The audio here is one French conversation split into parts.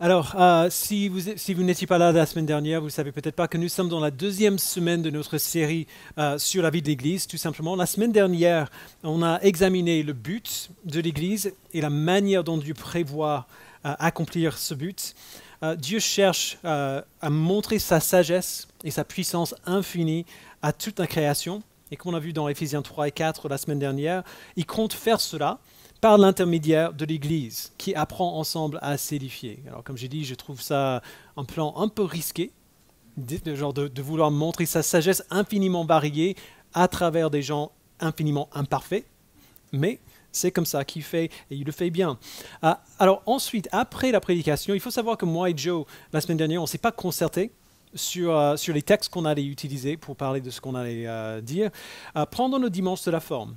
Alors, si vous n'étiez pas là la semaine dernière, vous ne savez peut-être pas que nous sommes dans la deuxième semaine de notre série sur la vie de l'Église, tout simplement. La semaine dernière, on a examiné le but de l'Église et la manière dont Dieu prévoit accomplir ce but. Dieu cherche à montrer sa sagesse et sa puissance infinie à toute la création. Et comme on a vu dans Éphésiens 3 et 4 la semaine dernière, il compte faire cela par l'intermédiaire de l'Église, qui apprend ensemble à s'édifier. Alors, comme j'ai dit, je trouve ça un plan un peu risqué, de vouloir montrer sa sagesse infiniment variée à travers des gens infiniment imparfaits, mais c'est comme ça qu'il fait, et il le fait bien. Alors ensuite, après la prédication, il faut savoir que moi et Joe, la semaine dernière, on ne s'est pas concerté sur les textes qu'on allait utiliser pour parler de ce qu'on allait dire. Pendant le dimanche de la forme,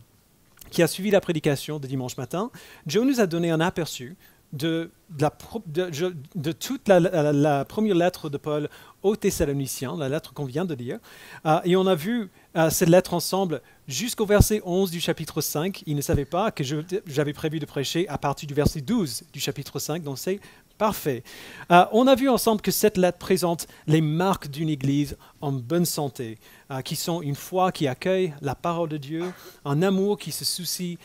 qui a suivi la prédication de dimanche matin, Joe nous a donné un aperçu de toute la première lettre de Paul aux Thessaloniciens, la lettre qu'on vient de lire. Et on a vu cette lettre ensemble jusqu'au verset 11 du chapitre 5. Il ne savait pas que j'avais prévu de prêcher à partir du verset 12 du chapitre 5, donc c'est parfait. On a vu ensemble que cette lettre présente les marques d'une Église en bonne santé, qui sont une foi qui accueille la parole de Dieu, un amour qui se soucie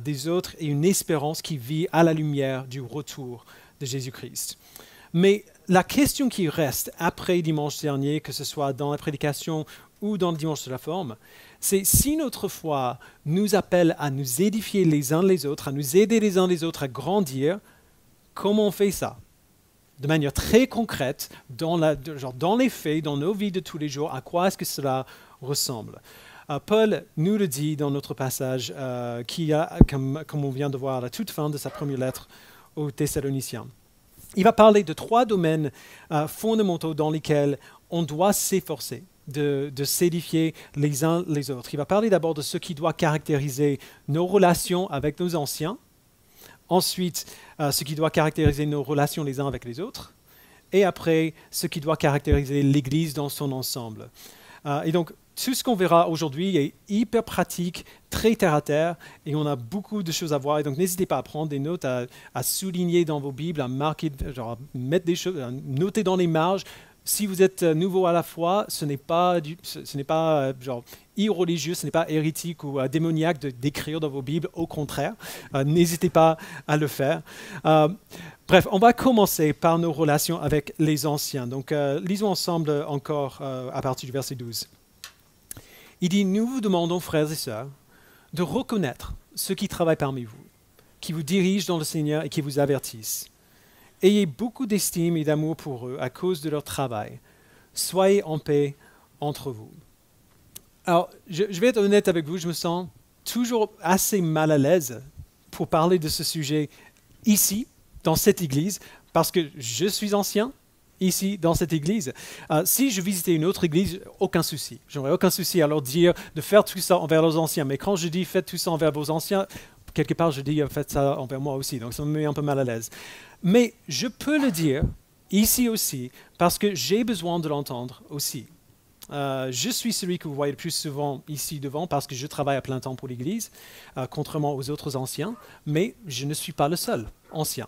des autres et une espérance qui vit à la lumière du retour de Jésus-Christ. Mais la question qui reste après dimanche dernier, que ce soit dans la prédication ou dans le dimanche de la forme, c'est si notre foi nous appelle à nous édifier les uns les autres, à nous aider les uns les autres à grandir, comment on fait ça? De manière très concrète, dans les faits, dans nos vies de tous les jours, à quoi est-ce que cela ressemble? Paul nous le dit dans notre passage, comme on vient de voir à la toute fin de sa première lettre aux Thessaloniciens. Il va parler de 3 domaines fondamentaux dans lesquels on doit s'efforcer de s'édifier les uns les autres. Il va parler d'abord de ce qui doit caractériser nos relations avec nos anciens. Ensuite, ce qui doit caractériser nos relations les uns avec les autres. Et après, ce qui doit caractériser l'Église dans son ensemble. Et donc, tout ce qu'on verra aujourd'hui est hyper pratique, très terre-à-terre, et on a beaucoup de choses à voir. Et donc, n'hésitez pas à prendre des notes, à souligner dans vos Bibles, à marquer, à mettre des choses, à noter dans les marges. Si vous êtes nouveau à la foi, ce n'est pas irreligieux, ce n'est pas hérétique ou démoniaque d'écrire dans vos Bibles, au contraire. N'hésitez pas à le faire. Bref, on va commencer par nos relations avec les anciens. Donc, lisons ensemble encore à partir du verset 12. Il dit, « Nous vous demandons, frères et sœurs, de reconnaître ceux qui travaillent parmi vous, qui vous dirigent dans le Seigneur et qui vous avertissent. Ayez beaucoup d'estime et d'amour pour eux à cause de leur travail. Soyez en paix entre vous. » Alors, je vais être honnête avec vous, je me sens toujours assez mal à l'aise pour parler de ce sujet ici, dans cette église, parce que je suis ancien ici, dans cette église. Si je visitais une autre église, aucun souci. J'aurais aucun souci à leur dire de faire tout ça envers leurs anciens. Mais quand je dis faites tout ça envers vos anciens, quelque part je dis faites ça envers moi aussi. Donc ça me met un peu mal à l'aise. Mais je peux le dire ici aussi, parce que j'ai besoin de l'entendre aussi. Je suis celui que vous voyez le plus souvent ici devant parce que je travaille à plein temps pour l'Église, contrairement aux autres anciens, mais je ne suis pas le seul ancien.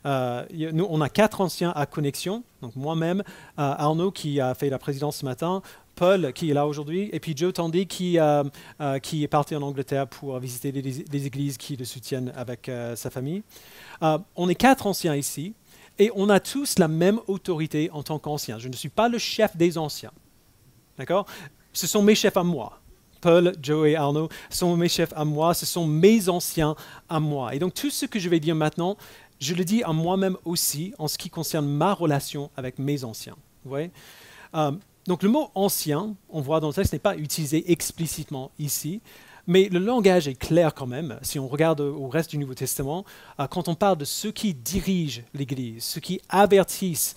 Nous, on a 4 anciens à connexion, donc moi-même, Arnaud qui a fait la présidence ce matin, Paul qui est là aujourd'hui, et puis Joe Tandy qui est parti en Angleterre pour visiter les églises qui le soutiennent avec sa famille. On est 4 anciens ici, et on a tous la même autorité en tant qu'anciens. Je ne suis pas le chef des anciens. D'accord? Ce sont mes chefs à moi. Paul, Joe et Arnaud sont mes chefs à moi, ce sont mes anciens à moi. Et donc tout ce que je vais dire maintenant, je le dis à moi-même aussi en ce qui concerne ma relation avec mes anciens. Vous voyez? Donc le mot ancien, on voit dans le texte, n'est pas utilisé explicitement ici, mais le langage est clair quand même, si on regarde au reste du Nouveau Testament, quand on parle de ceux qui dirigent l'Église, ceux qui avertissent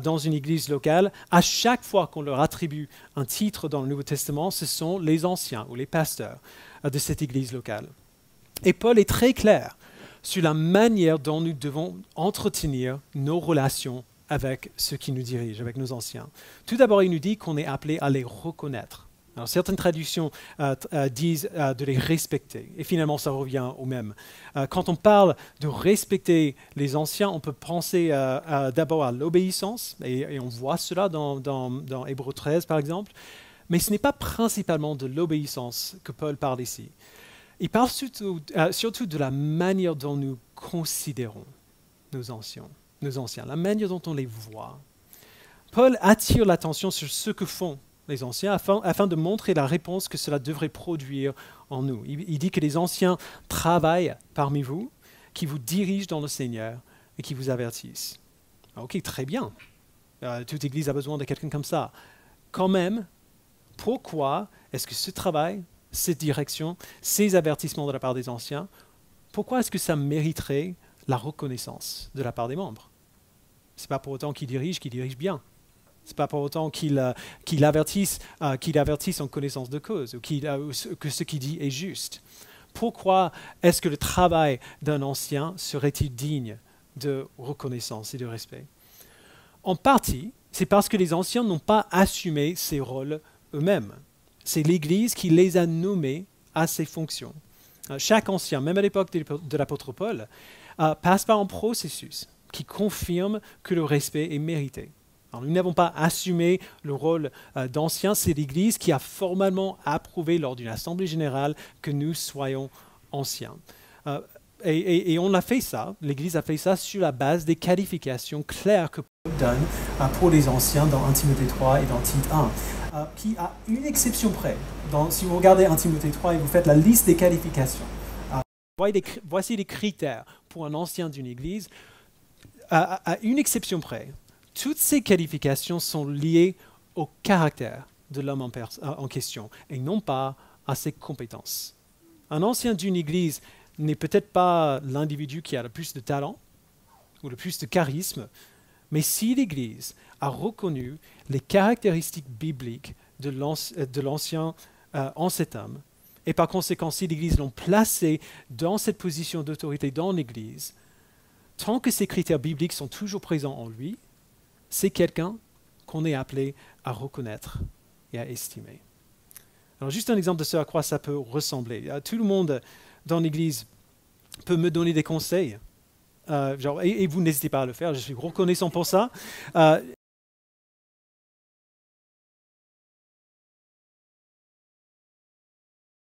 dans une Église locale, à chaque fois qu'on leur attribue un titre dans le Nouveau Testament, ce sont les anciens ou les pasteurs de cette Église locale. Et Paul est très clair sur la manière dont nous devons entretenir nos relations avec ceux qui nous dirigent, avec nos anciens. Tout d'abord, il nous dit qu'on est appelé à les reconnaître. Alors, certaines traductions disent de les respecter. Et finalement, ça revient au même. Quand on parle de respecter les anciens, on peut penser d'abord à l'obéissance. Et on voit cela dans Hébreux 13, par exemple. Mais ce n'est pas principalement de l'obéissance que Paul parle ici. Il parle surtout de la manière dont nous considérons nos anciens, la manière dont on les voit. Paul attire l'attention sur ce que font les anciens afin de montrer la réponse que cela devrait produire en nous. Il dit que les anciens travaillent parmi vous, qui vous dirigent dans le Seigneur et qui vous avertissent. Ok, très bien. Toute Église a besoin de quelqu'un comme ça. Quand même, pourquoi est-ce que ce travail, cette direction, ces avertissements de la part des anciens, pourquoi est-ce que ça mériterait la reconnaissance de la part des membres? Ce n'est pas pour autant qu'ils dirigent bien. Ce n'est pas pour autant qu'il avertisse en connaissance de cause ou que ce qu'il dit est juste. Pourquoi est-ce que le travail d'un ancien serait-il digne de reconnaissance et de respect? En partie, c'est parce que les anciens n'ont pas assumé ces rôles eux-mêmes. C'est l'Église qui les a nommés à ces fonctions. Chaque ancien, même à l'époque de l'apôtre Paul, passe par un processus qui confirme que le respect est mérité. Alors, nous n'avons pas assumé le rôle d'ancien, c'est l'Église qui a formellement approuvé lors d'une assemblée générale que nous soyons anciens. Et on a fait ça, l'Église a fait ça sur la base des qualifications claires que Paul donne pour les anciens dans 1 Timothée 3 et dans Tite 1, qui a une exception près. Si vous regardez 1 Timothée 3 et vous faites la liste des qualifications, voici les critères pour un ancien d'une Église, à une exception près. Toutes ces qualifications sont liées au caractère de l'homme en question et non pas à ses compétences. Un ancien d'une Église n'est peut-être pas l'individu qui a le plus de talent ou le plus de charisme, mais si l'Église a reconnu les caractéristiques bibliques de l'ancien en cet homme, et par conséquent si l'Église l'a placé dans cette position d'autorité dans l'Église, tant que ces critères bibliques sont toujours présents en lui, c'est quelqu'un qu'on est appelé à reconnaître et à estimer. Alors juste un exemple de ce à quoi ça peut ressembler. Tout le monde dans l'Église peut me donner des conseils, et vous n'hésitez pas à le faire, je suis reconnaissant pour ça.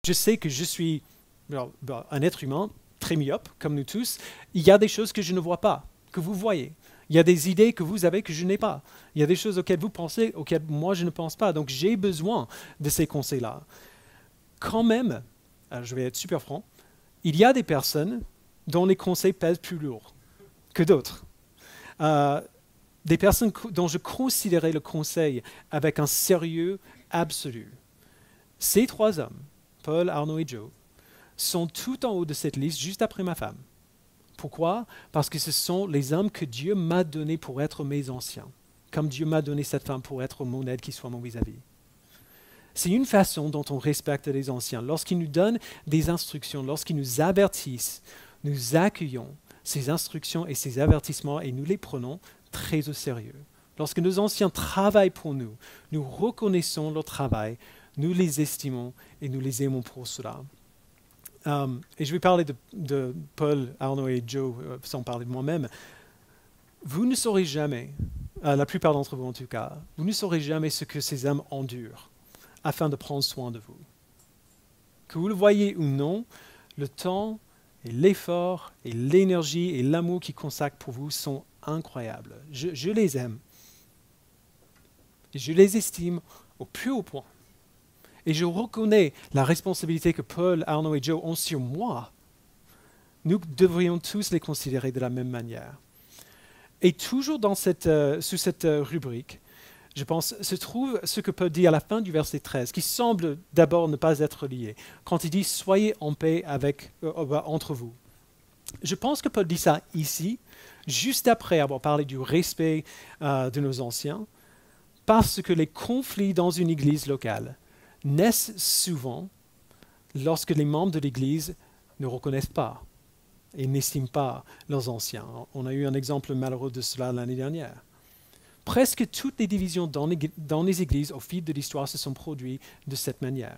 Je sais que je suis un être humain très myope, comme nous tous. Il y a des choses que je ne vois pas, que vous voyez. Il y a des idées que vous avez que je n'ai pas. Il y a des choses auxquelles vous pensez, auxquelles moi je ne pense pas. Donc j'ai besoin de ces conseils-là. Quand même, je vais être super franc, il y a des personnes dont les conseils pèsent plus lourd que d'autres. Des personnes dont je considérais le conseil avec un sérieux absolu. Ces trois hommes, Paul, Arnaud et Joe, sont tout en haut de cette liste, juste après ma femme. Pourquoi? Parce que ce sont les hommes que Dieu m'a donnés pour être mes anciens, comme Dieu m'a donné cette femme pour être mon aide qui soit mon vis-à-vis. C'est une façon dont on respecte les anciens. Lorsqu'ils nous donnent des instructions, lorsqu'ils nous avertissent, nous accueillons ces instructions et ces avertissements et nous les prenons très au sérieux. Lorsque nos anciens travaillent pour nous, nous reconnaissons leur travail, nous les estimons et nous les aimons pour cela. Et je vais parler de Paul, Arnaud et Joe sans parler de moi-même. Vous ne saurez jamais, la plupart d'entre vous en tout cas, vous ne saurez jamais ce que ces hommes endurent afin de prendre soin de vous. Que vous le voyez ou non, le temps et l'effort et l'énergie et l'amour qu'ils consacrent pour vous sont incroyables. Je les aime. Et je les estime au plus haut point. Et je reconnais la responsabilité que Paul, Arnaud et Joe ont sur moi. Nous devrions tous les considérer de la même manière. Et toujours sous cette rubrique, je pense, se trouve ce que Paul dit à la fin du verset 13, qui semble d'abord ne pas être lié, quand il dit « Soyez en paix entre vous ». Je pense que Paul dit ça ici, juste après avoir parlé du respect de nos anciens, parce que les conflits dans une église locale naissent souvent lorsque les membres de l'Église ne reconnaissent pas et n'estiment pas leurs anciens. On a eu un exemple malheureux de cela l'année dernière. Presque toutes les divisions dans les églises au fil de l'histoire se sont produites de cette manière.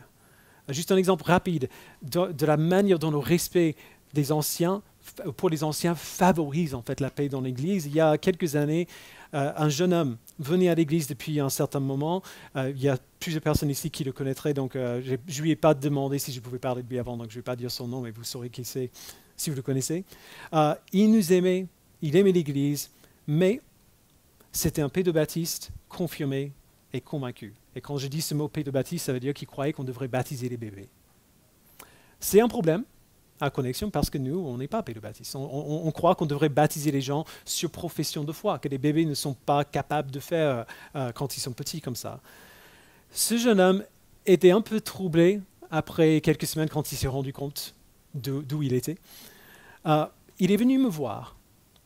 Juste un exemple rapide de la manière dont le respect des anciens, pour les anciens, favorise en fait la paix dans l'Église. Il y a quelques années, un jeune homme venait à l'Église depuis un certain moment. Il y a plusieurs personnes ici qui le connaîtraient, donc je ne lui ai pas demandé si je pouvais parler de lui avant, donc je ne vais pas dire son nom, mais vous saurez qui c'est si vous le connaissez. Il nous aimait, il aimait l'Église, mais c'était un pédobaptiste confirmé et convaincu. Et quand je dis ce mot pédobaptiste, ça veut dire qu'il croyait qu'on devrait baptiser les bébés. C'est un problème à Connexion parce que nous, on n'est pas pédobaptistes. On croit qu'on devrait baptiser les gens sur profession de foi, que les bébés ne sont pas capables de faire quand ils sont petits comme ça. Ce jeune homme était un peu troublé après quelques semaines quand il s'est rendu compte d'où il était. Il est venu me voir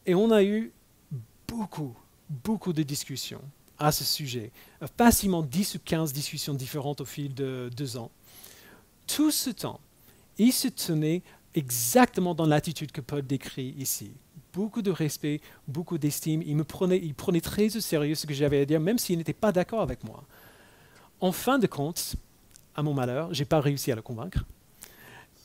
et on a eu beaucoup de discussions à ce sujet, facilement 10 ou 15 discussions différentes au fil de 2 ans. Tout ce temps, il se tenait exactement dans l'attitude que Paul décrit ici. Beaucoup de respect, beaucoup d'estime. Il prenait très au sérieux ce que j'avais à dire, même s'il n'était pas d'accord avec moi. En fin de compte, à mon malheur, je n'ai pas réussi à le convaincre.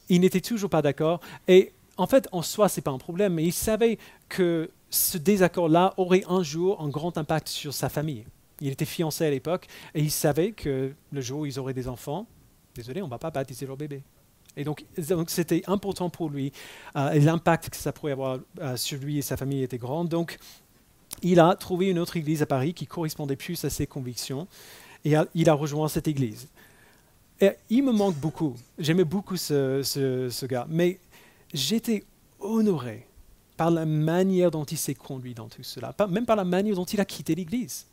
Il n'était toujours pas d'accord. Et en fait, en soi, ce n'est pas un problème, mais il savait que ce désaccord-là aurait un jour un grand impact sur sa famille. Il était fiancé à l'époque et il savait que le jour où ils auraient des enfants, désolé, on ne va pas baptiser leur bébé. Et donc c'était important pour lui. Et l'impact que ça pourrait avoir sur lui et sa famille était grand. Donc, il a trouvé une autre église à Paris qui correspondait plus à ses convictions. Et il a rejoint cette église. Et il me manque beaucoup. J'aimais beaucoup ce gars. Mais j'étais honoré par la manière dont il s'est conduit dans tout cela, même par la manière dont il a quitté l'Église.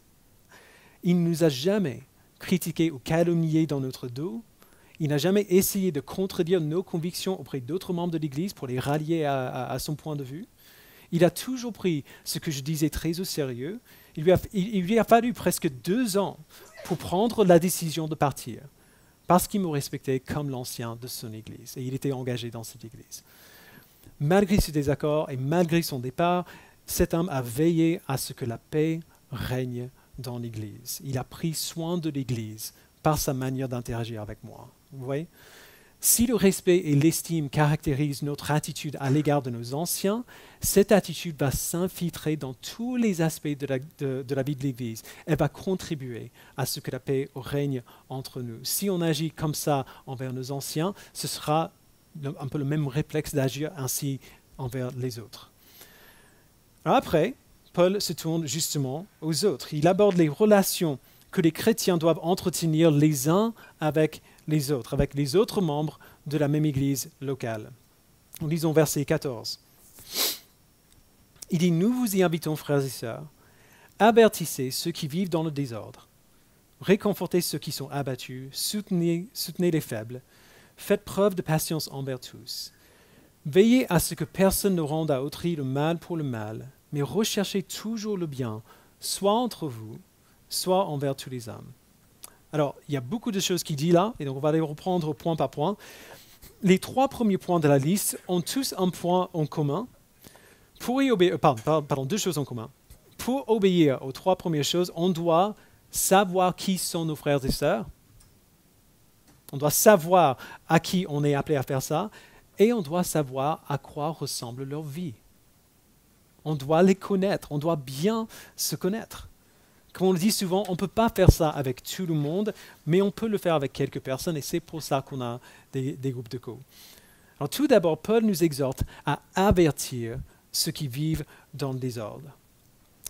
Il ne nous a jamais critiqués ou calomniés dans notre dos. Il n'a jamais essayé de contredire nos convictions auprès d'autres membres de l'Église pour les rallier à son point de vue. Il a toujours pris ce que je disais très au sérieux. Il lui a fallu presque 2 ans pour prendre la décision de partir, parce qu'il me respectait comme l'ancien de son Église, et il était engagé dans cette Église. Malgré ce désaccord et malgré son départ, cet homme a veillé à ce que la paix règne dans l'Église. Il a pris soin de l'Église par sa manière d'interagir avec moi. Vous voyez ? Si le respect et l'estime caractérisent notre attitude à l'égard de nos anciens, cette attitude va s'infiltrer dans tous les aspects de la vie de l'Église. Elle va contribuer à ce que la paix règne entre nous. Si on agit comme ça envers nos anciens, ce sera un peu le même réflexe d'agir ainsi envers les autres. Alors après, Paul se tourne justement aux autres. Il aborde les relations que les chrétiens doivent entretenir les uns avec les autres membres de la même église locale. Lisons verset 14. Il dit, « Nous vous y invitons, frères et sœurs, avertissez ceux qui vivent dans le désordre, réconfortez ceux qui sont abattus, soutenez les faibles, faites preuve de patience envers tous. Veillez à ce que personne ne rende à autrui le mal pour le mal, mais recherchez toujours le bien, soit entre vous, soit envers tous les hommes. » Alors, il y a beaucoup de choses qu'il dit là, et donc on va les reprendre point par point. Les 3 premiers points de la liste ont tous un point en commun. Pour y obéir, 2 choses en commun. Pour obéir aux 3 premières choses, on doit savoir qui sont nos frères et sœurs. On doit savoir à qui on est appelé à faire ça, et on doit savoir à quoi ressemble leur vie. On doit les connaître, on doit bien se connaître. Comme on le dit souvent, on ne peut pas faire ça avec tout le monde, mais on peut le faire avec quelques personnes, et c'est pour ça qu'on a des groupes de co. Alors tout d'abord, Paul nous exhorte à avertir ceux qui vivent dans le désordre.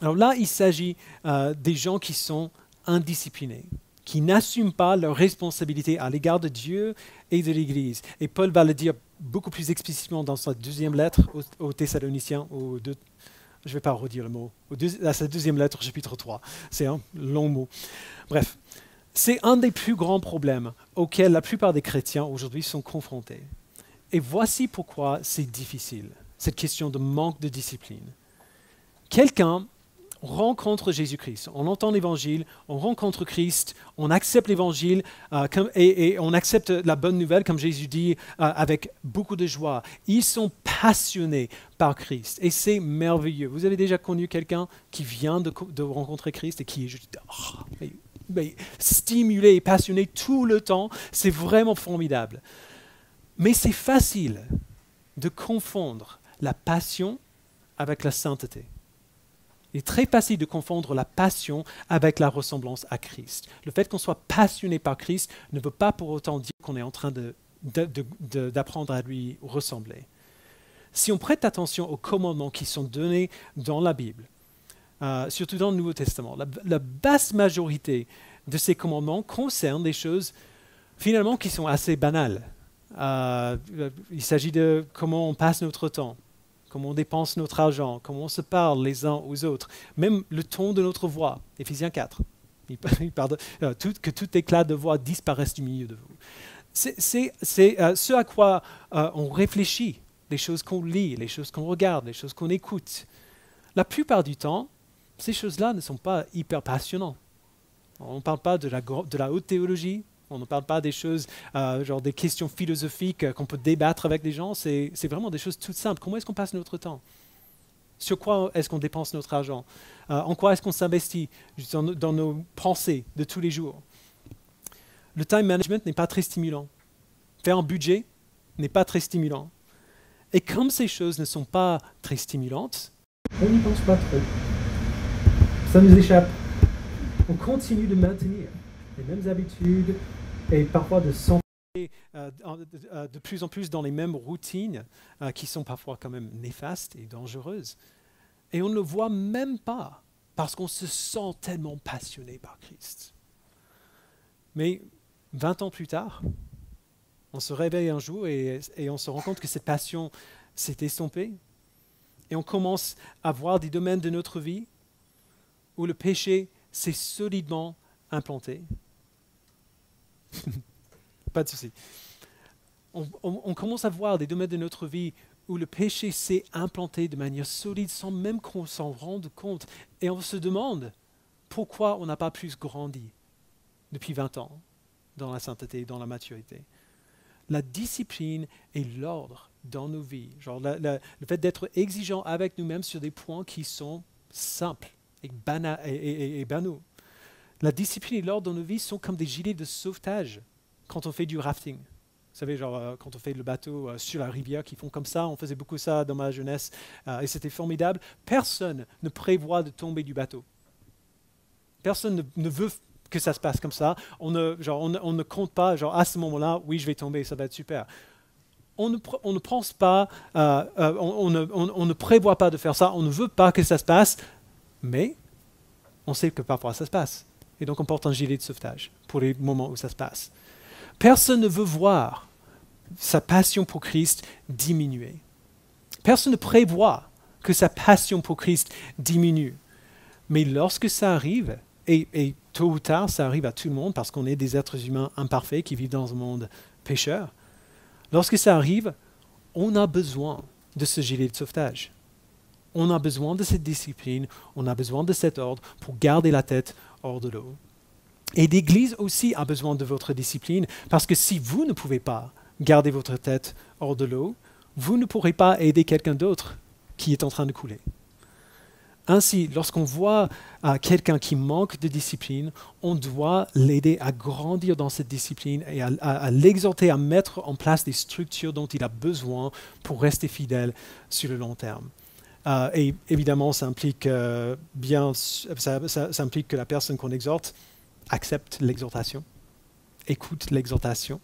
Alors là, il s'agit des gens qui sont indisciplinés, qui n'assument pas leurs responsabilités à l'égard de Dieu et de l'Église. Et Paul va le dire beaucoup plus explicitement dans sa 2e lettre aux Thessaloniciens, je ne vais pas redire le mot, à sa 2e lettre, chapitre 3. C'est un long mot. Bref, c'est un des plus grands problèmes auxquels la plupart des chrétiens aujourd'hui sont confrontés. Et voici pourquoi c'est difficile, cette question de manque de discipline. Quelqu'un rencontre Jésus-Christ, on entend l'Évangile, on rencontre Christ, on accepte l'Évangile et on accepte la bonne nouvelle, comme Jésus dit, avec beaucoup de joie. Ils sont passionnés par Christ et c'est merveilleux. Vous avez déjà connu quelqu'un qui vient de rencontrer Christ et qui est juste stimulé et passionné tout le temps? C'est vraiment formidable. Mais c'est facile de confondre la passion avec la sainteté. Il est très facile de confondre la passion avec la ressemblance à Christ. Le fait qu'on soit passionné par Christ ne veut pas pour autant dire qu'on est en train d'apprendre à lui ressembler. Si on prête attention aux commandements qui sont donnés dans la Bible, surtout dans le Nouveau Testament, la vaste majorité de ces commandements concernent des choses finalement qui sont assez banales. Il s'agit de comment on passe notre temps, comment on dépense notre argent, comment on se parle les uns aux autres, même le ton de notre voix. Éphésiens 4, il parle que tout éclat de voix disparaisse du milieu de vous. C'est ce à quoi on réfléchit, les choses qu'on lit, les choses qu'on regarde, les choses qu'on écoute. La plupart du temps, ces choses-là ne sont pas hyper passionnantes. On ne parle pas de la haute théologie, on ne parle pas des choses, genre des questions philosophiques qu'on peut débattre avec des gens, c'est vraiment des choses toutes simples. Comment est-ce qu'on passe notre temps? Sur quoi est-ce qu'on dépense notre argent? En quoi est-ce qu'on s'investit dans nos pensées de tous les jours? Le time management n'est pas très stimulant. Faire un budget n'est pas très stimulant. Et comme ces choses ne sont pas très stimulantes, on n'y pense pas trop. Ça nous échappe. On continue de maintenir les mêmes habitudes et parfois de s'enfermer de plus en plus dans les mêmes routines qui sont parfois quand même néfastes et dangereuses. Et on ne le voit même pas parce qu'on se sent tellement passionné par Christ. Mais 20 ans plus tard, on se réveille un jour et on se rend compte que cette passion s'est estompée. Et on commence à voir des domaines de notre vie où le péché s'est solidement implanté. Pas de souci. On commence à voir des domaines de notre vie où le péché s'est implanté de manière solide sans même qu'on s'en rende compte. Et on se demande pourquoi on n'a pas plus grandi depuis 20 ans dans la sainteté, dans la maturité. La discipline et l'ordre dans nos vies, genre le fait d'être exigeant avec nous-mêmes sur des points qui sont simples et banaux. La discipline et l'ordre dans nos vies sont comme des gilets de sauvetage quand on fait du rafting. Vous savez, genre quand on fait le bateau sur la rivière, qui font comme ça, on faisait beaucoup ça dans ma jeunesse, et c'était formidable. Personne ne prévoit de tomber du bateau. Personne ne veut que ça se passe comme ça. On ne compte pas, genre à ce moment-là, oui, je vais tomber, ça va être super. On ne pense pas, on ne prévoit pas de faire ça, on ne veut pas que ça se passe, mais on sait que parfois ça se passe. Et donc on porte un gilet de sauvetage pour les moments où ça se passe. Personne ne veut voir sa passion pour Christ diminuer. Personne ne prévoit que sa passion pour Christ diminue. Mais lorsque ça arrive, et tôt ou tard ça arrive à tout le monde parce qu'on est des êtres humains imparfaits qui vivent dans un monde pécheur, lorsque ça arrive, on a besoin de ce gilet de sauvetage. On a besoin de cette discipline, on a besoin de cet ordre pour garder la tête hors de l'eau. Et l'Église aussi a besoin de votre discipline, parce que si vous ne pouvez pas garder votre tête hors de l'eau, vous ne pourrez pas aider quelqu'un d'autre qui est en train de couler. Ainsi, lorsqu'on voit quelqu'un qui manque de discipline, on doit l'aider à grandir dans cette discipline et à l'exhorter à mettre en place des structures dont il a besoin pour rester fidèle sur le long terme. Et évidemment, ça implique, ça implique que la personne qu'on exhorte accepte l'exhortation, écoute l'exhortation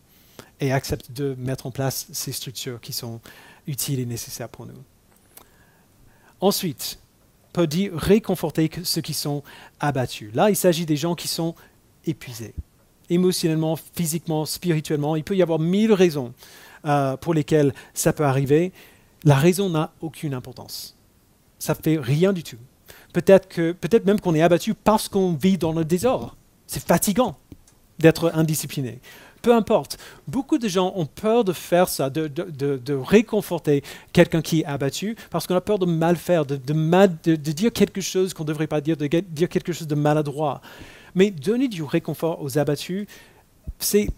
et accepte de mettre en place ces structures qui sont utiles et nécessaires pour nous. Ensuite, Paul dit réconforter ceux qui sont abattus. Là, il s'agit des gens qui sont épuisés, émotionnellement, physiquement, spirituellement. Il peut y avoir 1000 raisons pour lesquelles ça peut arriver. La raison n'a aucune importance. Ça ne fait rien du tout. Peut-être même qu'on est abattu parce qu'on vit dans le désordre. C'est fatigant d'être indiscipliné. Peu importe. Beaucoup de gens ont peur de faire ça, de réconforter quelqu'un qui est abattu, parce qu'on a peur de mal faire, de dire quelque chose qu'on ne devrait pas dire, de dire quelque chose de maladroit. Mais donner du réconfort aux abattus, c'est,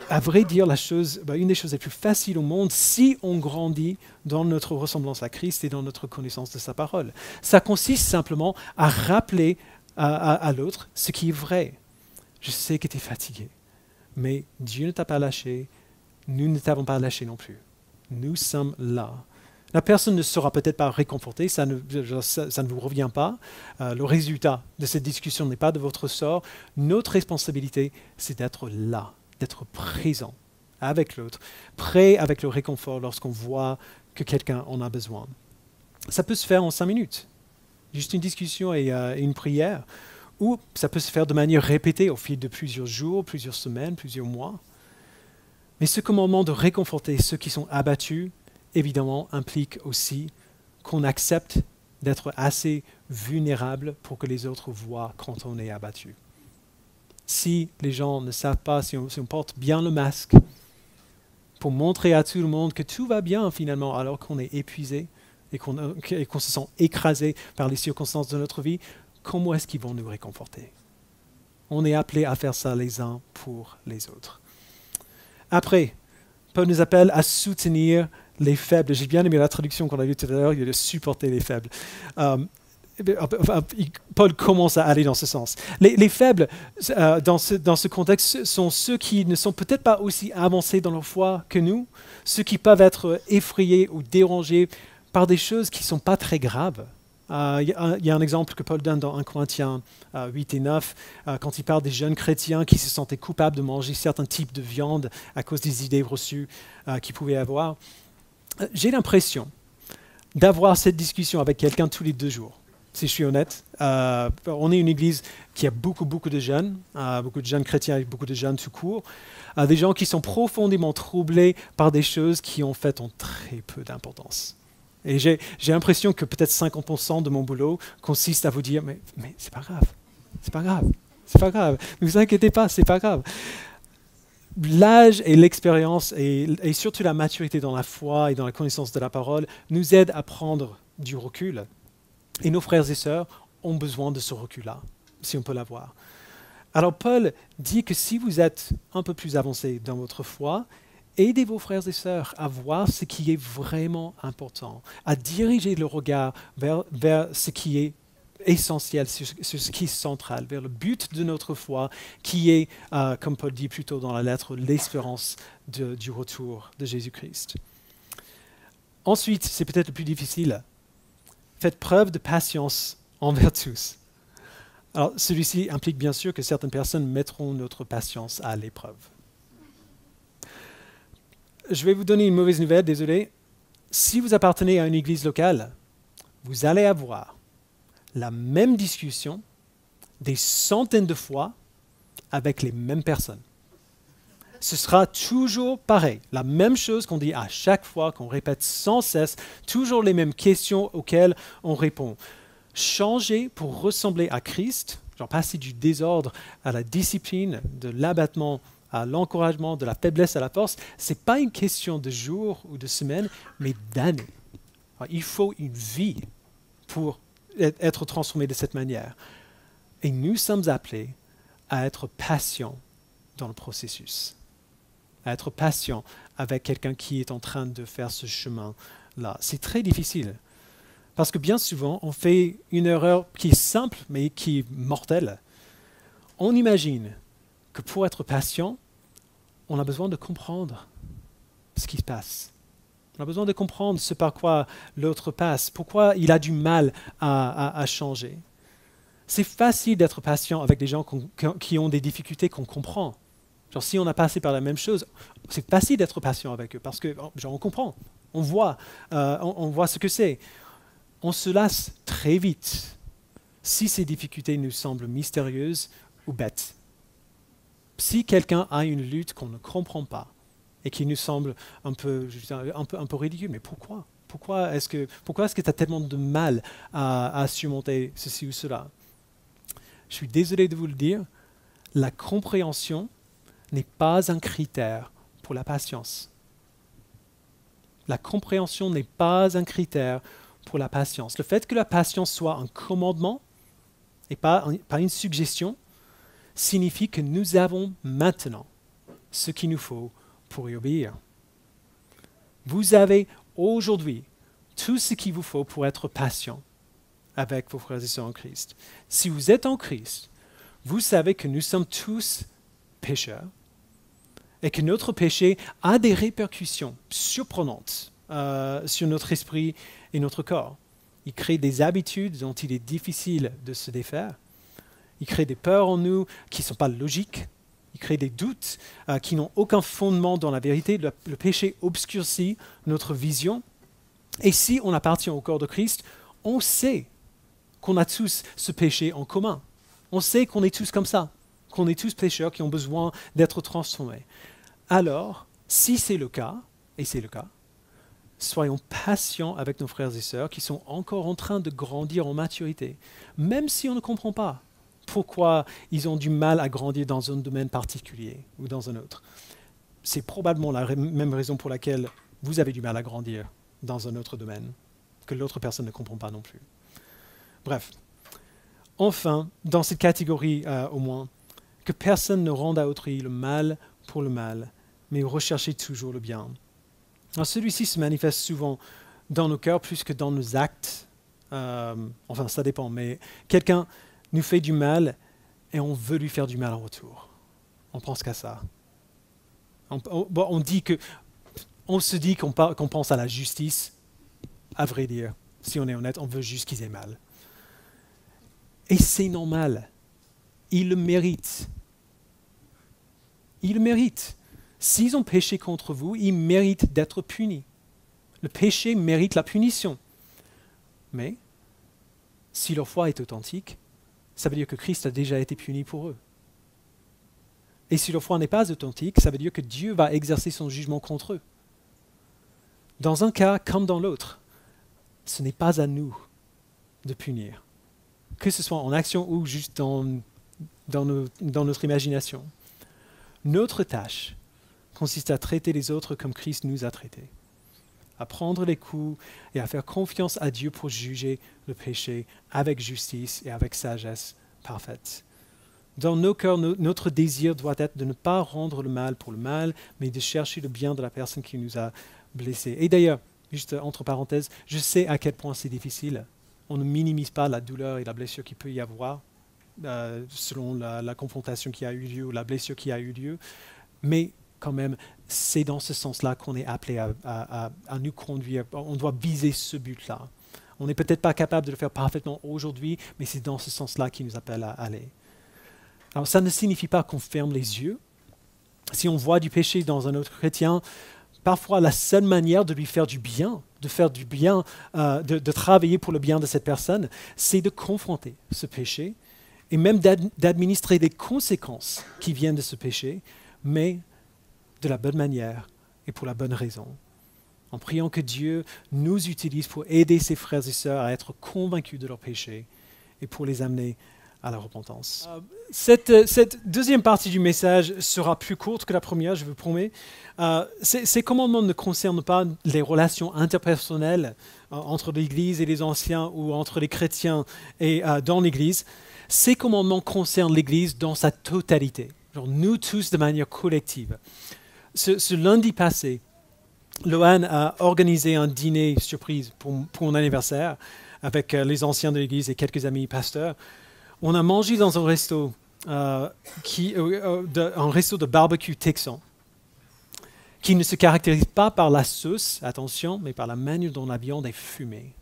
à vrai dire, une des choses les plus faciles au monde si on grandit dans notre ressemblance à Christ et dans notre connaissance de sa parole. Ça consiste simplement à rappeler à l'autre ce qui est vrai. Je sais que tu es fatigué, mais Dieu ne t'a pas lâché, nous ne t'avons pas lâché non plus. Nous sommes là. La personne ne sera peut-être pas réconfortée, ça ne vous revient pas. Le résultat de cette discussion n'est pas de votre sort. Notre responsabilité, c'est d'être là, d'être présent avec l'autre, prêt avec le réconfort lorsqu'on voit que quelqu'un en a besoin. Ça peut se faire en 5 minutes, juste une discussion et une prière, ou ça peut se faire de manière répétée au fil de plusieurs jours, plusieurs semaines, plusieurs mois. Mais ce commandement de réconforter ceux qui sont abattus, évidemment, implique aussi qu'on accepte d'être assez vulnérable pour que les autres voient quand on est abattu. Si les gens ne savent pas, si on porte bien le masque, pour montrer à tout le monde que tout va bien finalement, alors qu'on est épuisé et qu'on se sent écrasé par les circonstances de notre vie, comment est-ce qu'ils vont nous réconforter? On est appelé à faire ça les uns pour les autres. Après, Paul nous appelle à soutenir les faibles. J'ai bien aimé la traduction qu'on a vue tout à l'heure, il y a de supporter les faibles. Paul commence à aller dans ce sens. Les faibles, dans ce contexte, sont ceux qui ne sont peut-être pas aussi avancés dans leur foi que nous, ceux qui peuvent être effrayés ou dérangés par des choses qui ne sont pas très graves. Il y a un exemple que Paul donne dans 1 Corinthiens 8 et 9, quand il parle des jeunes chrétiens qui se sentaient coupables de manger certains types de viande à cause des idées reçues qu'ils pouvaient avoir. J'ai l'impression d'avoir cette discussion avec quelqu'un tous les 2 jours, si je suis honnête. On est une église qui a beaucoup de jeunes chrétiens et beaucoup de jeunes tout court, des gens qui sont profondément troublés par des choses qui en fait ont très peu d'importance. Et j'ai l'impression que peut-être 50% de mon boulot consiste à vous dire mais c'est pas grave, c'est pas grave, c'est pas grave, ne vous inquiétez pas, c'est pas grave. L'âge et l'expérience et surtout la maturité dans la foi et dans la connaissance de la parole nous aident à prendre du recul. Et nos frères et sœurs ont besoin de ce recul-là, si on peut l'avoir. Alors Paul dit que si vous êtes un peu plus avancé dans votre foi, aidez vos frères et sœurs à voir ce qui est vraiment important, à diriger le regard vers ce qui est essentiel, sur ce qui est central, vers le but de notre foi, qui est, comme Paul dit plus tôt dans la lettre, l'espérance du retour de Jésus-Christ. Ensuite, c'est peut-être le plus difficile, faites preuve de patience envers tous. Alors, celui-ci implique bien sûr que certaines personnes mettront notre patience à l'épreuve. Je vais vous donner une mauvaise nouvelle, désolé. Si vous appartenez à une église locale, vous allez avoir la même discussion des centaines de fois avec les mêmes personnes. Ce sera toujours pareil, la même chose qu'on dit à chaque fois, qu'on répète sans cesse, toujours les mêmes questions auxquelles on répond. Changer pour ressembler à Christ, genre passer du désordre à la discipline, de l'abattement à l'encouragement, de la faiblesse à la force, ce n'est pas une question de jours ou de semaines, mais d'années. Alors, il faut une vie pour être transformé de cette manière. Et nous sommes appelés à être patients dans le processus, à être patients avec quelqu'un qui est en train de faire ce chemin-là. C'est très difficile, parce que bien souvent, on fait une erreur qui est simple, mais qui est mortelle. On imagine que pour être patient, on a besoin de comprendre ce qui se passe. On a besoin de comprendre ce par quoi l'autre passe, pourquoi il a du mal à changer. C'est facile d'être patient avec des gens qui ont des difficultés qu'on comprend. Genre, si on a passé par la même chose, c'est facile d'être patient avec eux parce que on comprend, on voit ce que c'est. On se lasse très vite si ces difficultés nous semblent mystérieuses ou bêtes. Si quelqu'un a une lutte qu'on ne comprend pas et qui nous semble un peu ridicule, mais pourquoi? Pourquoi est-ce que tu as tellement de mal à surmonter ceci ou cela? Je suis désolé de vous le dire, la compréhension n'est pas un critère pour la patience. La compréhension n'est pas un critère pour la patience. Le fait que la patience soit un commandement et pas une suggestion signifie que nous avons maintenant ce qu'il nous faut pour y obéir. Vous avez aujourd'hui tout ce qu'il vous faut pour être patient avec vos frères et sœurs en Christ. Si vous êtes en Christ, vous savez que nous sommes tous pécheurs et que notre péché a des répercussions surprenantes sur notre esprit et notre corps. Il crée des habitudes dont il est difficile de se défaire. Il crée des peurs en nous qui ne sont pas logiques. Il crée des doutes qui n'ont aucun fondement dans la vérité. Le péché obscurcit notre vision. Et si on appartient au corps de Christ, on sait qu'on a tous ce péché en commun. On sait qu'on est tous comme ça, qu'on est tous pécheurs qui ont besoin d'être transformés. Alors, si c'est le cas, et c'est le cas, soyons patients avec nos frères et sœurs qui sont encore en train de grandir en maturité, même si on ne comprend pas pourquoi ils ont du mal à grandir dans un domaine particulier ou dans un autre. C'est probablement la même raison pour laquelle vous avez du mal à grandir dans un autre domaine, que l'autre personne ne comprend pas non plus. Bref, enfin, dans cette catégorie au moins, que personne ne rende à autrui le mal pour le mal, mais recherchez toujours le bien. Alors celui-ci se manifeste souvent dans nos cœurs plus que dans nos actes. Enfin, ça dépend, mais quelqu'un nous fait du mal et on veut lui faire du mal en retour. On pense qu'à ça. On se dit qu'on pense à la justice. À vrai dire, si on est honnête, on veut juste qu'ils aient mal. Et c'est normal. Ils le méritent. Ils le méritent. S'ils ont péché contre vous, ils méritent d'être punis. Le péché mérite la punition. Mais si leur foi est authentique, ça veut dire que Christ a déjà été puni pour eux. Et si leur foi n'est pas authentique, ça veut dire que Dieu va exercer son jugement contre eux. Dans un cas comme dans l'autre, ce n'est pas à nous de punir, que ce soit en action ou juste dans notre imagination. Notre tâche consiste à traiter les autres comme Christ nous a traités, à prendre les coups et à faire confiance à Dieu pour juger le péché avec justice et avec sagesse parfaite. Dans nos cœurs, notre désir doit être de ne pas rendre le mal pour le mal, mais de chercher le bien de la personne qui nous a blessés. Et d'ailleurs, juste entre parenthèses, je sais à quel point c'est difficile. On ne minimise pas la douleur et la blessure qu'il peut y avoir selon la confrontation qui a eu lieu ou la blessure qui a eu lieu, mais quand même, c'est dans ce sens-là qu'on est appelé à nous conduire. On doit viser ce but-là. On n'est peut-être pas capable de le faire parfaitement aujourd'hui, mais c'est dans ce sens-là qu'il nous appelle à aller. Alors ça ne signifie pas qu'on ferme les yeux. Si on voit du péché dans un autre chrétien, parfois la seule manière de lui faire du bien, de travailler pour le bien de cette personne, c'est de confronter ce péché et même d'administrer les conséquences qui viennent de ce péché, mais de la bonne manière et pour la bonne raison. En priant que Dieu nous utilise pour aider ses frères et sœurs à être convaincus de leur péché et pour les amener à la repentance. Cette deuxième partie du message sera plus courte que la première, je vous promets. Ces commandements ne concernent pas les relations interpersonnelles entre l'Église et les anciens ou entre les chrétiens et dans l'Église. Ces commandements concernent l'Église dans sa totalité, genre nous tous de manière collective. Ce lundi passé, Lohan a organisé un dîner surprise pour mon anniversaire avec les anciens de l'Église et quelques amis pasteurs. On a mangé dans un resto, un resto de barbecue texan, qui ne se caractérise pas par la sauce, attention, mais par la manière dont la viande est fumée.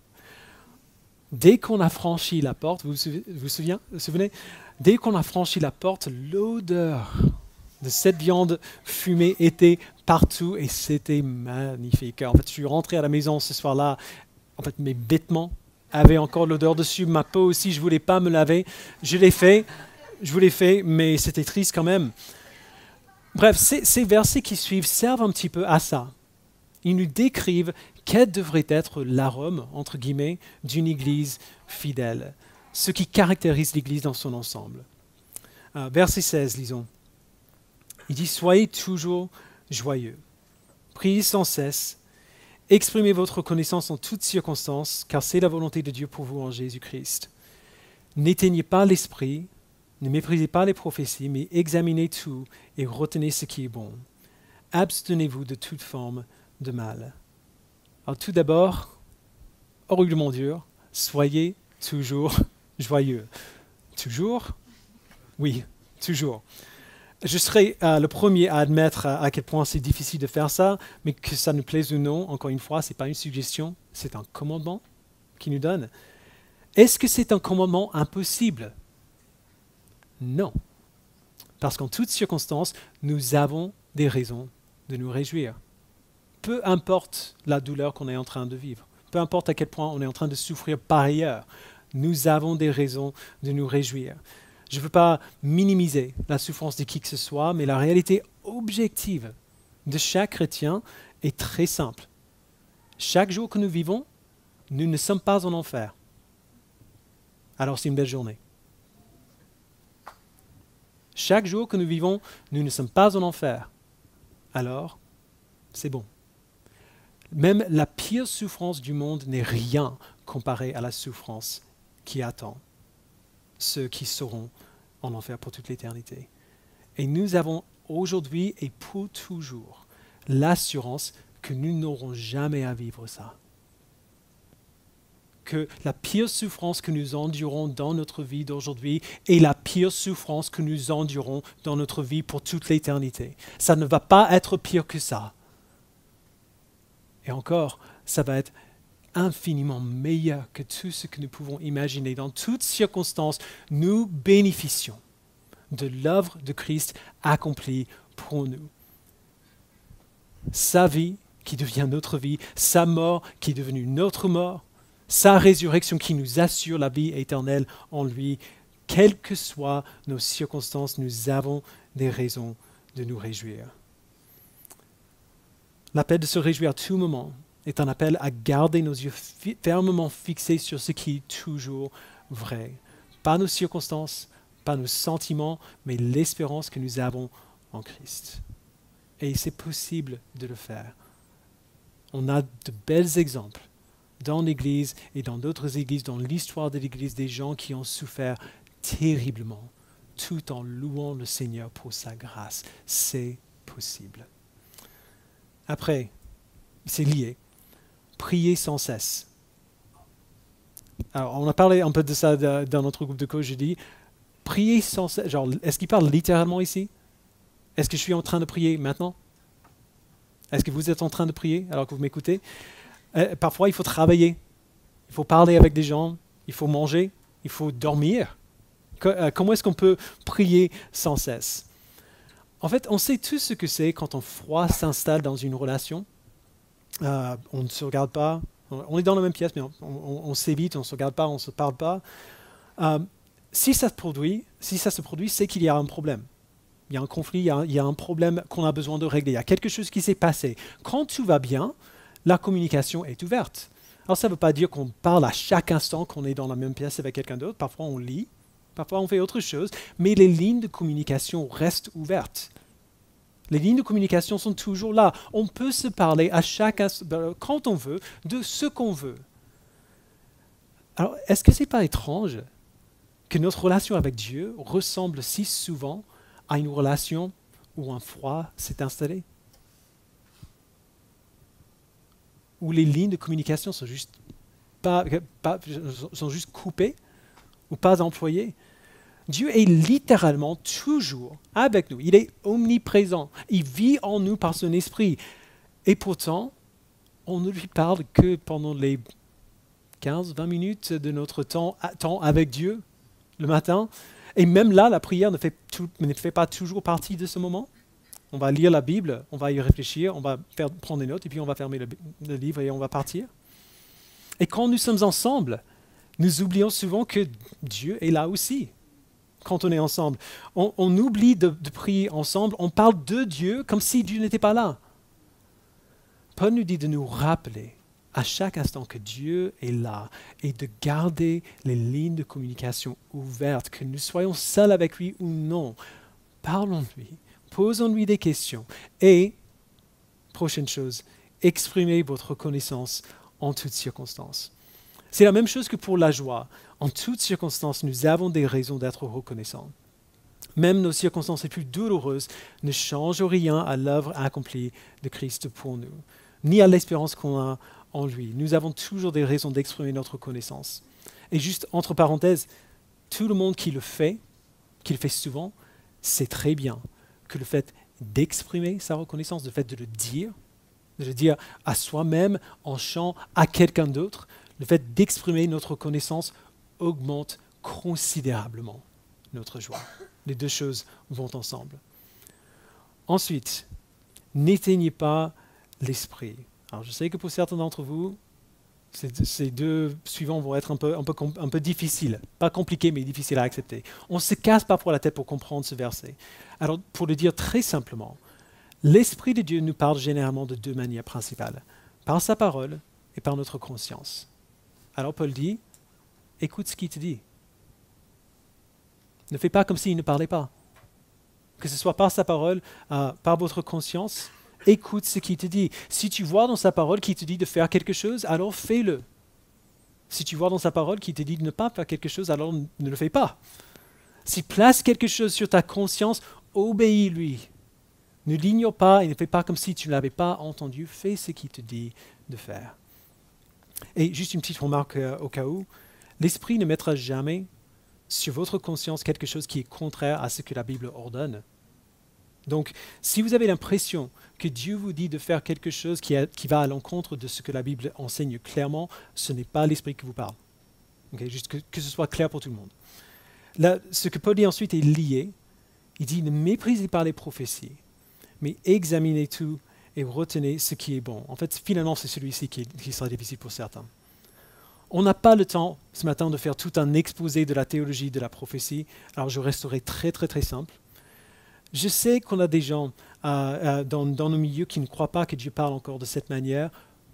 Dès qu'on a franchi la porte, vous vous souvenez? Dès qu'on a franchi la porte, l'odeur de cette viande fumée était partout et c'était magnifique. En fait, je suis rentré à la maison ce soir-là, en fait, mes vêtements avaient encore l'odeur dessus, ma peau aussi, je ne voulais pas me laver. Je l'ai fait, mais c'était triste quand même. Bref, ces versets qui suivent servent un petit peu à ça. Ils nous décrivent quel devrait être l'arôme, entre guillemets, d'une Église fidèle, ce qui caractérise l'Église dans son ensemble. Verset 16, lisons. « Il dit, soyez toujours joyeux. Priez sans cesse. Exprimez votre reconnaissance en toutes circonstances, car c'est la volonté de Dieu pour vous en Jésus-Christ. N'éteignez pas l'esprit, ne méprisez pas les prophéties, mais examinez tout et retenez ce qui est bon. Abstenez-vous de toute forme de mal. Alors tout d'abord, horriblement dur, soyez toujours joyeux. Toujours? Oui, toujours. Je serai le premier à admettre à quel point c'est difficile de faire ça, mais que ça nous plaise ou non, encore une fois, ce n'est pas une suggestion, c'est un commandement qu'il nous donne. Est-ce que c'est un commandement impossible? Non. Parce qu'en toutes circonstances, nous avons des raisons de nous réjouir. Peu importe la douleur qu'on est en train de vivre, peu importe à quel point on est en train de souffrir par ailleurs, nous avons des raisons de nous réjouir. Je ne veux pas minimiser la souffrance de qui que ce soit, mais la réalité objective de chaque chrétien est très simple. Chaque jour que nous vivons, nous ne sommes pas en enfer. Alors c'est une belle journée. Chaque jour que nous vivons, nous ne sommes pas en enfer. Alors, c'est bon. Même la pire souffrance du monde n'est rien comparée à la souffrance qui attend ceux qui seront en enfer pour toute l'éternité. Et nous avons aujourd'hui et pour toujours l'assurance que nous n'aurons jamais à vivre ça. Que la pire souffrance que nous endurons dans notre vie d'aujourd'hui est la pire souffrance que nous endurons dans notre vie pour toute l'éternité. Ça ne va pas être pire que ça. Et encore, ça va être infiniment meilleur que tout ce que nous pouvons imaginer. Dans toutes circonstances, nous bénéficions de l'œuvre de Christ accomplie pour nous. Sa vie qui devient notre vie, sa mort qui est devenue notre mort, sa résurrection qui nous assure la vie éternelle en lui. Quelles que soient nos circonstances, nous avons des raisons de nous réjouir. L'appel de se réjouir à tout moment est un appel à garder nos yeux fermement fixés sur ce qui est toujours vrai. Pas nos circonstances, pas nos sentiments, mais l'espérance que nous avons en Christ. Et c'est possible de le faire. On a de bels exemples dans l'Église et dans d'autres églises, dans l'histoire de l'Église, des gens qui ont souffert terriblement, tout en louant le Seigneur pour sa grâce. C'est possible. Après, c'est lié. Priez sans cesse. Alors, on a parlé un peu de ça dans notre groupe de coach. Je dis, priez sans cesse. Genre, est-ce qu'il parle littéralement ici? Est-ce que je suis en train de prier maintenant? Est-ce que vous êtes en train de prier alors que vous m'écoutez? Parfois, il faut travailler. Il faut parler avec des gens. Il faut manger. Il faut dormir. Comment est-ce qu'on peut prier sans cesse? En fait, on sait tous ce que c'est quand un froid s'installe dans une relation. On ne se regarde pas. On est dans la même pièce, mais on s'évite, on ne se regarde pas, on ne se parle pas. Si ça se produit, c'est qu'il y a un problème. Il y a un conflit, il y a un problème qu'on a besoin de régler. Il y a quelque chose qui s'est passé. Quand tout va bien, la communication est ouverte. Alors ça ne veut pas dire qu'on parle à chaque instant qu'on est dans la même pièce avec quelqu'un d'autre. Parfois on lit, parfois on fait autre chose, mais les lignes de communication restent ouvertes. Les lignes de communication sont toujours là. On peut se parler à chaque instant, quand on veut, de ce qu'on veut. Alors, est-ce que ce n'est pas étrange que notre relation avec Dieu ressemble si souvent à une relation où un froid s'est installé? Où les lignes de communication sont juste coupées ou pas employées? Dieu est littéralement toujours avec nous. Il est omniprésent. Il vit en nous par son esprit. Et pourtant, on ne lui parle que pendant les 15-20 minutes de notre temps avec Dieu le matin. Et même là, la prière ne fait pas toujours partie de ce moment. On va lire la Bible, on va y réfléchir, on va prendre des notes et puis on va fermer le livre et on va partir. Et quand nous sommes ensemble, nous oublions souvent que Dieu est là aussi. Quand on est ensemble, on oublie de prier ensemble, on parle de Dieu comme si Dieu n'était pas là. Paul nous dit de nous rappeler à chaque instant que Dieu est là et de garder les lignes de communication ouvertes, que nous soyons seuls avec lui ou non. Parlons de lui, posons-lui des questions. Et, prochaine chose, exprimez votre reconnaissance en toutes circonstances. C'est la même chose que pour la joie. En toutes circonstances, nous avons des raisons d'être reconnaissants. Même nos circonstances les plus douloureuses ne changent rien à l'œuvre accomplie de Christ pour nous, ni à l'espérance qu'on a en lui. Nous avons toujours des raisons d'exprimer notre reconnaissance. Et juste entre parenthèses, tout le monde qui le fait souvent, sait très bien que le fait d'exprimer sa reconnaissance, le fait de le dire à soi-même, en chant, à quelqu'un d'autre, le fait d'exprimer notre reconnaissance augmente considérablement notre joie. Les deux choses vont ensemble. Ensuite, n'éteignez pas l'esprit. Alors, je sais que pour certains d'entre vous, ces deux suivants vont être un peu difficiles. Pas compliqués, mais difficiles à accepter. On se casse parfois la tête pour comprendre ce verset. Alors, pour le dire très simplement, l'Esprit de Dieu nous parle généralement de deux manières principales, par sa parole et par notre conscience. Alors Paul dit, écoute ce qu'il te dit. Ne fais pas comme s'il ne parlait pas. Que ce soit par sa parole, par votre conscience, écoute ce qu'il te dit. Si tu vois dans sa parole qu'il te dit de faire quelque chose, alors fais-le. Si tu vois dans sa parole qu'il te dit de ne pas faire quelque chose, alors ne le fais pas. S'il place quelque chose sur ta conscience, obéis-lui. Ne l'ignore pas et ne fais pas comme si tu ne l'avais pas entendu. Fais ce qu'il te dit de faire. Et juste une petite remarque au cas où, l'Esprit ne mettra jamais sur votre conscience quelque chose qui est contraire à ce que la Bible ordonne. Donc, si vous avez l'impression que Dieu vous dit de faire quelque chose qui va à l'encontre de ce que la Bible enseigne clairement, ce n'est pas l'Esprit qui vous parle. Okay, juste que ce soit clair pour tout le monde. Là, ce que Paul dit ensuite est lié. Il dit, ne méprisez pas les prophéties, mais examinez tout et retenez ce qui est bon. En fait, finalement, c'est celui-ci qui sera difficile pour certains. On n'a pas le temps ce matin de faire tout un exposé de la théologie de la prophétie, alors je resterai très très très simple. Je sais qu'on a des gens dans nos milieux qui ne croient pas que Dieu parle encore de cette manière,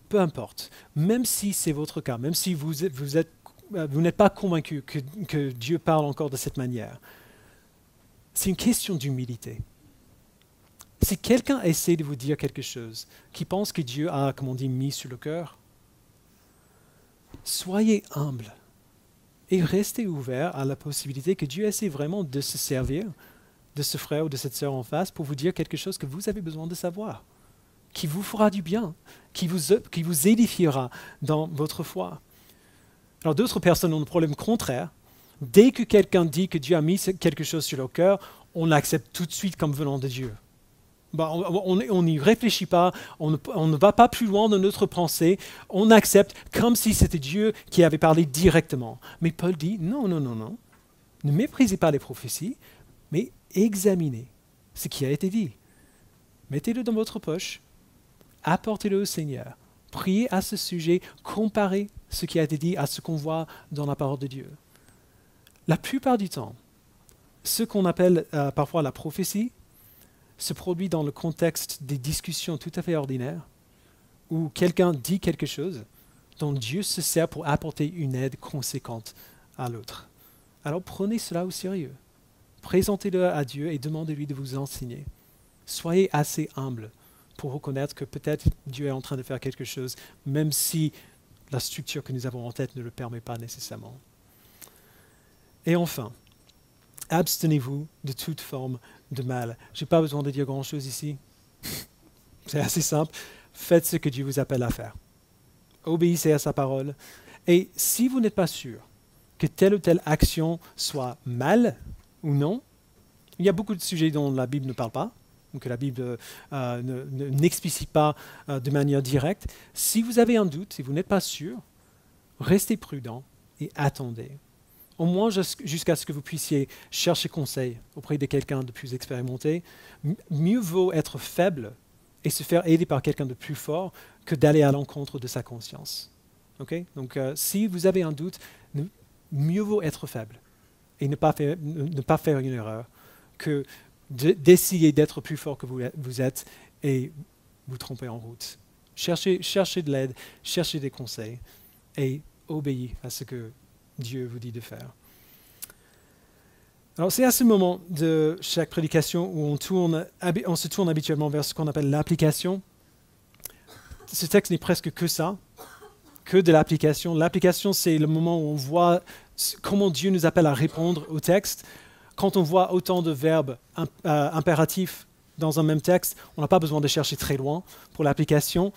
peu importe. Même si c'est votre cas, même si vous n'êtes pas convaincu que Dieu parle encore de cette manière, c'est une question d'humilité. Si quelqu'un essaie de vous dire quelque chose, qui pense que Dieu a, comme on dit, mis sur le cœur, soyez humble et restez ouvert à la possibilité que Dieu essaie vraiment de se servir de ce frère ou de cette sœur en face pour vous dire quelque chose que vous avez besoin de savoir, qui vous fera du bien, qui vous édifiera dans votre foi. Alors d'autres personnes ont le problème contraire. Dès que quelqu'un dit que Dieu a mis quelque chose sur leur cœur, on l'accepte tout de suite comme venant de Dieu. On n'y réfléchit pas, on ne va pas plus loin dans notre pensée, on accepte comme si c'était Dieu qui avait parlé directement. Mais Paul dit, non, ne méprisez pas les prophéties, mais examinez ce qui a été dit. Mettez-le dans votre poche, apportez-le au Seigneur, priez à ce sujet, comparez ce qui a été dit à ce qu'on voit dans la parole de Dieu. La plupart du temps, ce qu'on appelle parfois la prophétie, se produit dans le contexte des discussions tout à fait ordinaires, où quelqu'un dit quelque chose dont Dieu se sert pour apporter une aide conséquente à l'autre. Alors prenez cela au sérieux. Présentez-le à Dieu et demandez-lui de vous enseigner. Soyez assez humble pour reconnaître que peut-être Dieu est en train de faire quelque chose, même si la structure que nous avons en tête ne le permet pas nécessairement. Et enfin, abstenez-vous de toute forme de mal. Je n'ai pas besoin de dire grand-chose ici. C'est assez simple. Faites ce que Dieu vous appelle à faire. Obéissez à sa parole. Et si vous n'êtes pas sûr que telle ou telle action soit mal ou non, il y a beaucoup de sujets dont la Bible ne parle pas, ou que la Bible n'explicite pas de manière directe. Si vous avez un doute, si vous n'êtes pas sûr, restez prudent et attendez. Au moins jusqu'à ce que vous puissiez chercher conseil auprès de quelqu'un de plus expérimenté. Mieux vaut être faible et se faire aider par quelqu'un de plus fort que d'aller à l'encontre de sa conscience. Okay? Donc, si vous avez un doute, mieux vaut être faible et ne pas faire une erreur que d'essayer d'être plus fort que vous êtes et vous tromper en route. Cherchez de l'aide, cherchez des conseils et obéissez à ce que Dieu vous dit de faire. Alors c'est à ce moment de chaque prédication où on se tourne habituellement vers ce qu'on appelle l'application. Ce texte n'est presque que ça, que de l'application. L'application, c'est le moment où on voit comment Dieu nous appelle à répondre au texte. Quand on voit autant de verbes impératifs dans un même texte, on n'a pas besoin de chercher très loin pour l'application.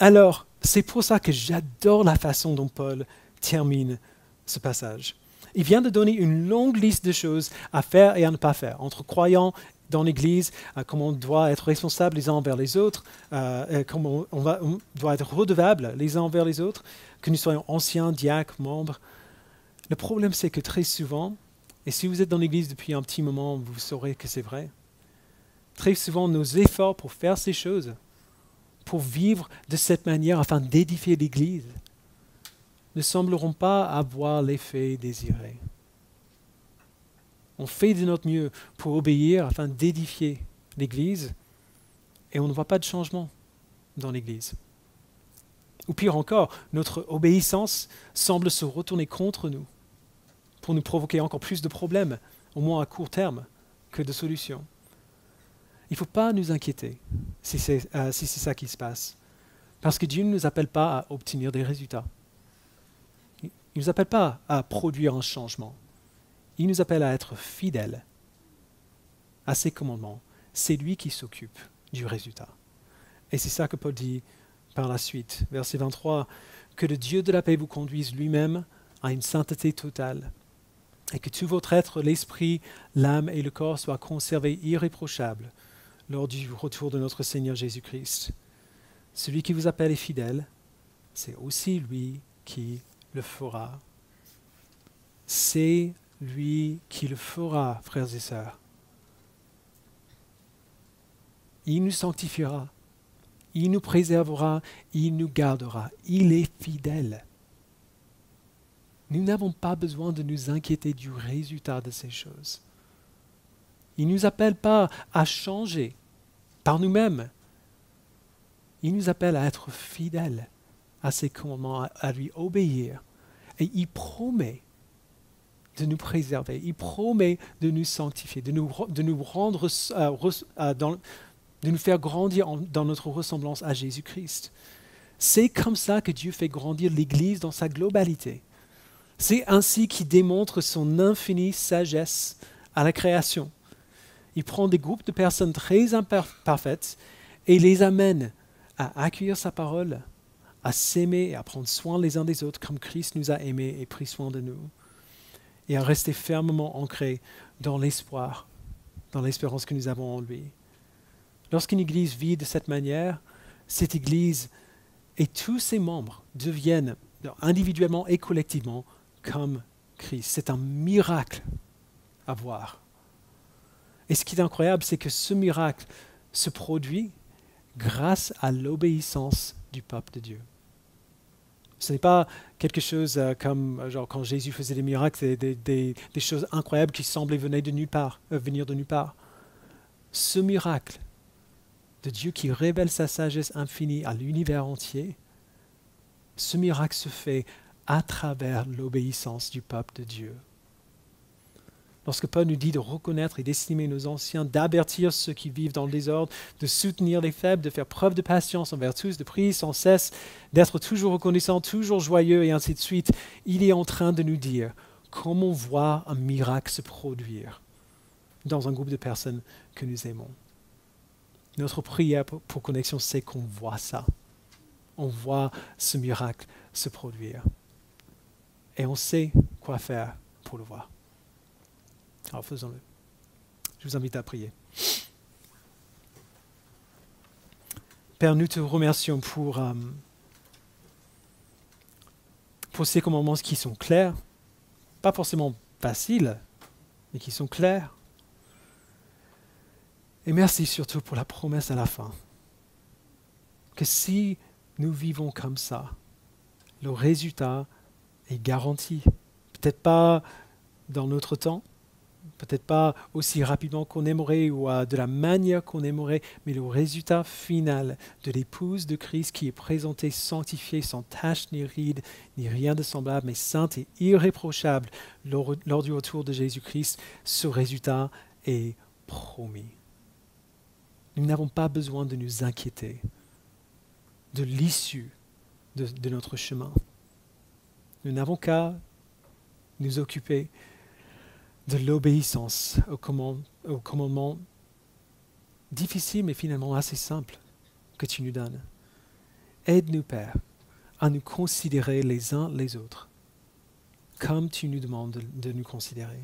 Alors, c'est pour ça que j'adore la façon dont Paul termine ce passage. Il vient de donner une longue liste de choses à faire et à ne pas faire, entre croyants dans l'Église, comment on doit être responsable les uns envers les autres, comment on doit être redevable les uns envers les autres, que nous soyons anciens, diacres, membres. Le problème, c'est que très souvent, et si vous êtes dans l'Église depuis un petit moment, vous saurez que c'est vrai, très souvent, nos efforts pour faire ces choses, pour vivre de cette manière afin d'édifier l'Église, ne sembleront pas avoir l'effet désiré. On fait de notre mieux pour obéir afin d'édifier l'Église et on ne voit pas de changement dans l'Église. Ou pire encore, notre obéissance semble se retourner contre nous pour nous provoquer encore plus de problèmes, au moins à court terme, que de solutions. Il ne faut pas nous inquiéter si c'est ça qui se passe, parce que Dieu ne nous appelle pas à obtenir des résultats. Il ne nous appelle pas à produire un changement. Il nous appelle à être fidèles à ses commandements. C'est lui qui s'occupe du résultat. Et c'est ça que Paul dit par la suite, verset 23, « Que le Dieu de la paix vous conduise lui-même à une sainteté totale, et que tout votre être, l'esprit, l'âme et le corps soient conservés irréprochables lors du retour de notre Seigneur Jésus-Christ. Celui qui vous appelle est fidèle, c'est aussi lui qui le fera. » C'est lui qui le fera, frères et sœurs. Il nous sanctifiera, il nous préservera, il nous gardera. Il est fidèle. Nous n'avons pas besoin de nous inquiéter du résultat de ces choses. Il ne nous appelle pas à changer par nous-mêmes. Il nous appelle à être fidèles à ses commandements, à lui obéir. Et il promet de nous préserver. Il promet de nous sanctifier, de nous rendre, de nous faire grandir dans notre ressemblance à Jésus-Christ. C'est comme ça que Dieu fait grandir l'Église dans sa globalité. C'est ainsi qu'il démontre son infinie sagesse à la création. Il prend des groupes de personnes très imparfaites et les amène à accueillir sa parole, à s'aimer et à prendre soin les uns des autres comme Christ nous a aimés et pris soin de nous, et à rester fermement ancrés dans l'espoir, dans l'espérance que nous avons en lui. Lorsqu'une église vit de cette manière, cette église et tous ses membres deviennent individuellement et collectivement comme Christ. C'est un miracle à voir. Et ce qui est incroyable, c'est que ce miracle se produit grâce à l'obéissance du peuple de Dieu. Ce n'est pas quelque chose comme quand Jésus faisait des miracles, des choses incroyables qui semblaient venir de nulle part. Ce miracle de Dieu qui révèle sa sagesse infinie à l'univers entier, ce miracle se fait à travers l'obéissance du peuple de Dieu. Lorsque Paul nous dit de reconnaître et d'estimer nos anciens, d'avertir ceux qui vivent dans le désordre, de soutenir les faibles, de faire preuve de patience envers tous, de prier sans cesse, d'être toujours reconnaissant, toujours joyeux et ainsi de suite, il est en train de nous dire comment voir un miracle se produire dans un groupe de personnes que nous aimons. Notre prière pour Connexion, c'est qu'on voit ça. On voit ce miracle se produire. Et on sait quoi faire pour le voir. Alors faisons-le. Je vous invite à prier. Père, nous te remercions pour ces commandements qui sont clairs, pas forcément faciles, mais qui sont clairs. Et merci surtout pour la promesse à la fin, que si nous vivons comme ça, le résultat est garanti. Peut-être pas dans notre temps, peut-être pas aussi rapidement qu'on aimerait ou de la manière qu'on aimerait, mais le résultat final de l'épouse de Christ qui est présentée sanctifiée, sans tache ni ride, ni rien de semblable, mais sainte et irréprochable lors du retour de Jésus-Christ, ce résultat est promis. Nous n'avons pas besoin de nous inquiéter de l'issue de notre chemin. Nous n'avons qu'à nous occuper de l'obéissance au commandement difficile mais finalement assez simple que tu nous donnes. Aide-nous, Père, à nous considérer les uns les autres comme tu nous demandes de nous considérer.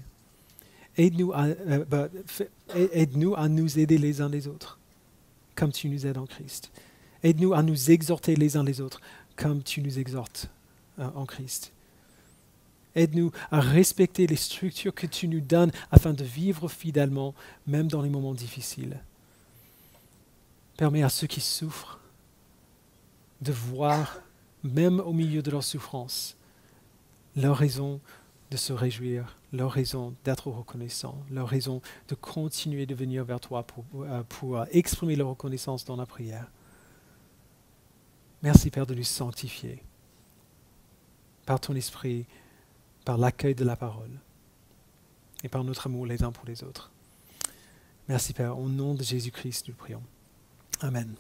Aide-nous à nous aider les uns les autres comme tu nous aides en Christ. Aide-nous à nous exhorter les uns les autres comme tu nous exhortes en Christ. Aide-nous à respecter les structures que tu nous donnes afin de vivre fidèlement, même dans les moments difficiles. Permets à ceux qui souffrent de voir, même au milieu de leur souffrance, leur raison de se réjouir, leur raison d'être reconnaissant, leur raison de continuer de venir vers toi pour exprimer leur reconnaissance dans la prière. Merci, Père, de nous sanctifier par ton esprit, par l'accueil de la parole et par notre amour les uns pour les autres. Merci, Père. Au nom de Jésus-Christ, nous prions. Amen.